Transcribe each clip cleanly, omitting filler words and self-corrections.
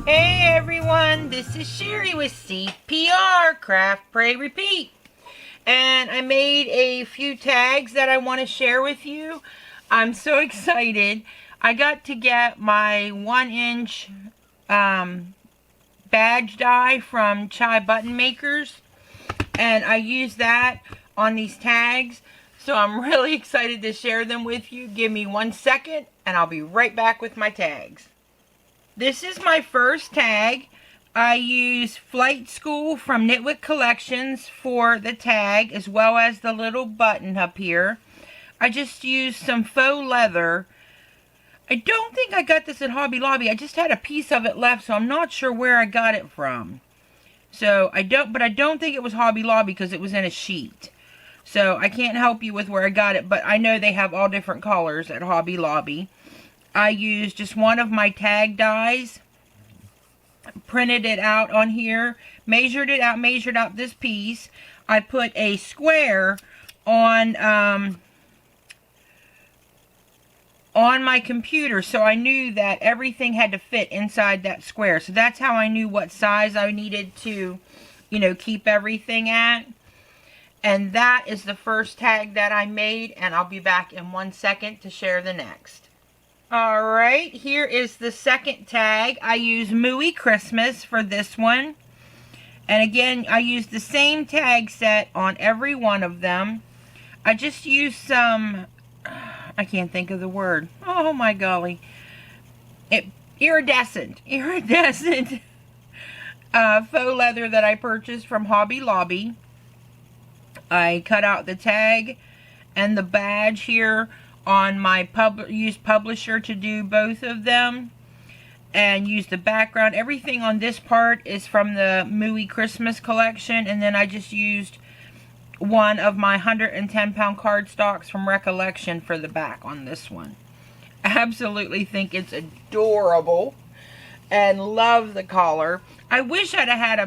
Hey everyone, this is Sherry with CPR, Craft, Pray, Repeat. And I made a few tags that I want to share with you. I'm so excited. I got to get my 1-inch badge die from Chai Button Makers. And I used that on these tags. So I'm really excited to share them with you. Give me 1 second and I'll be right back with my tags. This is my first tag. I use Flight School from Knitwick Collections for the tag, as well as the little button up here. I just used some faux leather. I don't think I got this at Hobby Lobby. I just had a piece of it left, so I'm not sure where I got it from. So I don't think it was Hobby Lobby because it was in a sheet. So I can't help you with where I got it, but I know they have all different colors at Hobby Lobby. I used just one of my tag dies, printed it out on here, measured out this piece. I put a square on my computer, so I knew that everything had to fit inside that square. So that's how I knew what size I needed to, keep everything at. And that is the first tag that I made, and I'll be back in 1 second to share the next. Alright, here is the second tag. I use Mooey Christmas for this one. And again, I use the same tag set on every one of them. I just used some, I can't think of the word. Oh my golly. Iridescent faux leather that I purchased from Hobby Lobby. I cut out the tag and the badge here on my used publisher to do both of them, and use the background. Everything on this part is from the Mooey Christmas collection, and then I just used one of my 110-pound cardstocks from Recollection for the back on this one. Absolutely think it's adorable and love the collar. I wish I'd have had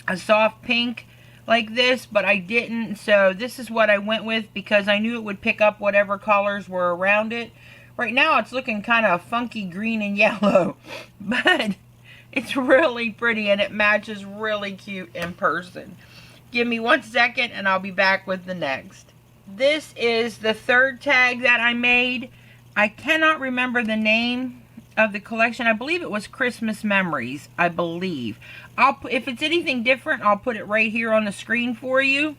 a soft pink like this, but I didn't, so this is what I went with because I knew it would pick up whatever colors were around it. Right now it's looking kind of funky green and yellow, but it's really pretty and it matches really cute in person. Give me 1 second and I'll be back with the next. This is the third tag that I made. I cannot remember the name of the collection. I believe it was Christmas Memories, I believe. If it's anything different, I'll put it right here on the screen for you,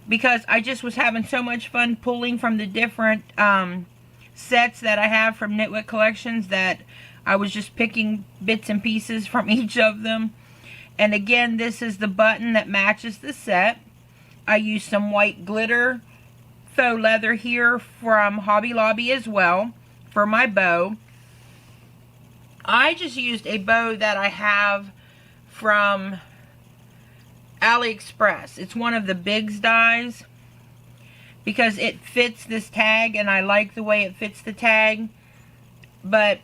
because I just was having so much fun pulling from the different sets that I have from Knitwick Collections that I was just picking bits and pieces from each of them. And again, this is the button that matches the set. I used some white glitter faux leather here from Hobby Lobby as well for my bow. I just used a bow that I have from AliExpress. It's one of the Bigs dies because it fits this tag and I like the way it fits the tag. But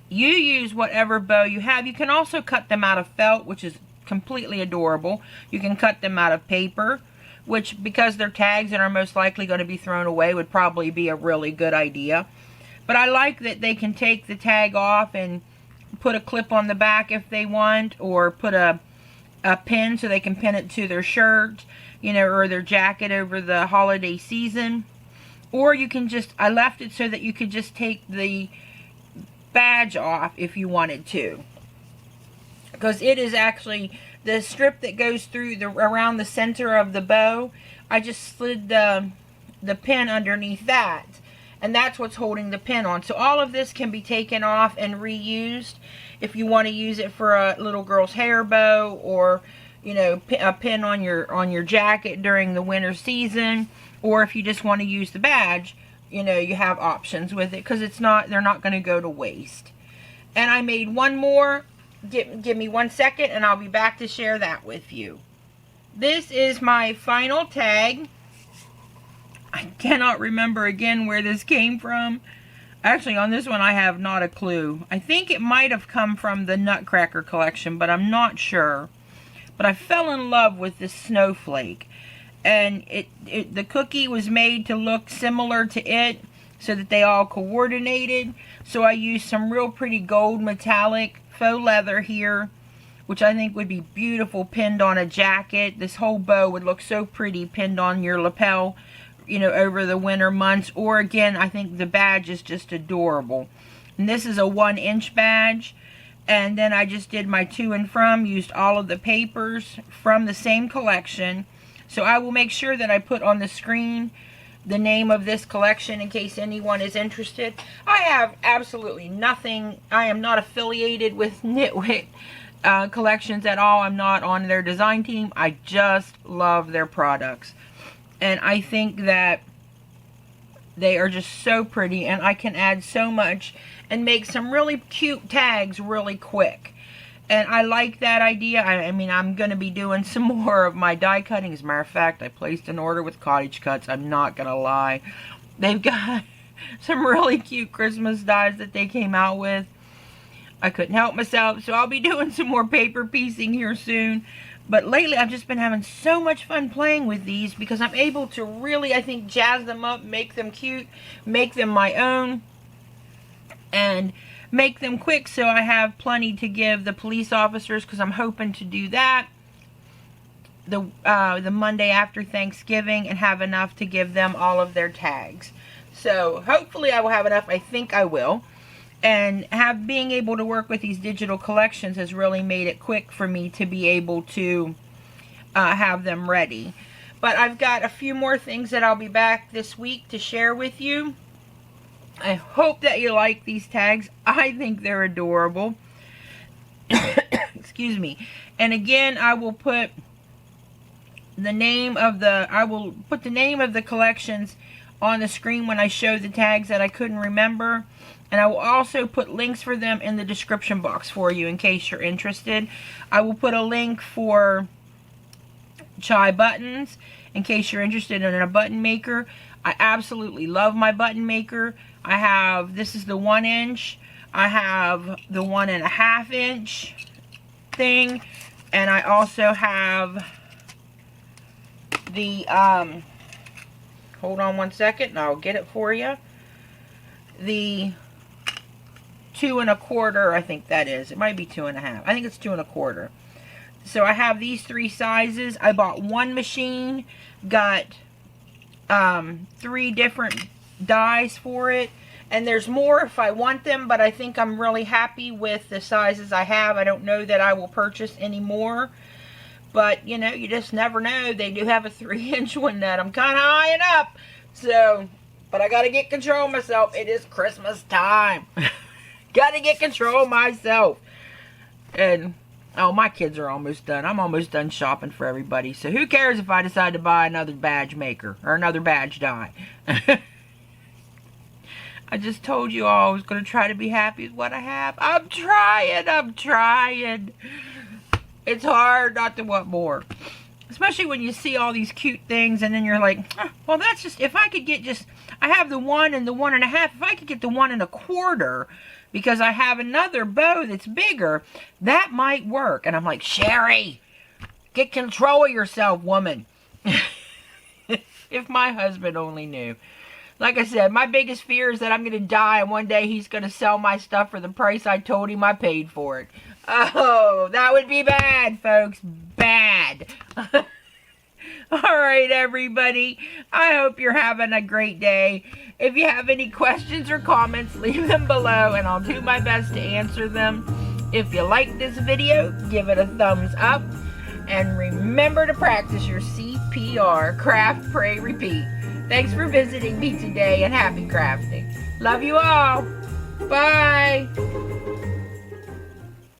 you use whatever bow you have. You can also cut them out of felt, which is completely adorable. You can cut them out of paper, which, because they're tags and are most likely going to be thrown away, would probably be a really good idea. But I like that they can take the tag off and put a clip on the back if they want, or put a pin so they can pin it to their shirt, or their jacket over the holiday season. Or you can just, I left it so that you could just take the badge off if you wanted to. Because it is actually the strip that goes through around the center of the bow. I just slid the pin underneath that. And that's what's holding the pin on. So all of this can be taken off and reused if you want to use it for a little girl's hair bow, or a pin on your jacket during the winter season, or if you just want to use the badge, you have options with it, because they're not going to go to waste. And I made one more. Give me 1 second and I'll be back to share that with you. This is my final tag. I cannot remember again where this came from. Actually, on this one I have not a clue. I think it might have come from the Nutcracker collection, but I'm not sure. But I fell in love with this snowflake. And the cookie was made to look similar to it. so that they all coordinated. So I used some real pretty gold metallic faux leather here, which I think would be beautiful pinned on a jacket. This whole bow would look so pretty pinned on your lapel, you know, over the winter months. Or again, I think the badge is just adorable. And this is a 1-inch badge. And then I just did my to and from, used all of the papers from the same collection. So I will make sure that I put on the screen the name of this collection in case anyone is interested. I have absolutely nothing. I am not affiliated with Knitwit Collections at all. I'm not on their design team. I just love their products. And I think that they are just so pretty, and I can add so much and make some really cute tags really quick. And I like that idea. I mean, I'm going to be doing some more of my die cutting. As a matter of fact, I placed an order with Cottage Cuts. I'm not going to lie. They've got some really cute Christmas dies that they came out with. I couldn't help myself, so I'll be doing some more paper piecing here soon. But lately, I've just been having so much fun playing with these because I'm able to really, I think, jazz them up, make them cute, make them my own, and make them quick so I have plenty to give the police officers, because I'm hoping to do that the Monday after Thanksgiving and have enough to give them all of their tags. So hopefully I will have enough. I think I will. And being able to work with these digital collections has really made it quick for me to be able to have them ready. But I've got a few more things that I'll be back this week to share with you. I hope that you like these tags. I think they're adorable. Excuse me. And again, I will put the name of the collections on the screen when I show the tags that I couldn't remember. And I will also put links for them in the description box for you in case you're interested. I will put a link for Chai buttons in case you're interested in a button maker. I absolutely love my button maker. I have, this is the 1-inch. I have the 1.5-inch thing. And I also have the, hold on one second and I'll get it for you. The 2 1/4, I think that is. It might be 2 1/2. I think it's 2 1/4. So I have these 3 sizes. I bought one machine, got 3 different dies for it, and there's more if I want them, but I think I'm really happy with the sizes I have. I don't know that I will purchase any more, but you know, you just never know. They do have a 3-inch one that I'm kind of eyeing up, so, but I got to get control of myself. It is Christmas time. Got to get control of myself. And, oh, my kids are almost done. I'm almost done shopping for everybody. So who cares if I decide to buy another badge maker or another badge die? I just told you all I was going to try to be happy with what I have. I'm trying. It's hard not to want more. Especially when you see all these cute things and then you're like, oh, well, that's just, if I could get just, I have the 1 and the 1.5. If I could get the 1 1/4, because I have another bow that's bigger, that might work. And I'm like, Sherry, get control of yourself, woman. If my husband only knew. Like I said, my biggest fear is that I'm going to die and one day he's going to sell my stuff for the price I told him I paid for it. Oh, that would be bad, folks. Bad. Alright, everybody. I hope you're having a great day. If you have any questions or comments, leave them below and I'll do my best to answer them. If you like this video, give it a thumbs up. And remember to practice your CPR. Craft, pray, repeat. Thanks for visiting me today and happy crafting. Love you all. Bye.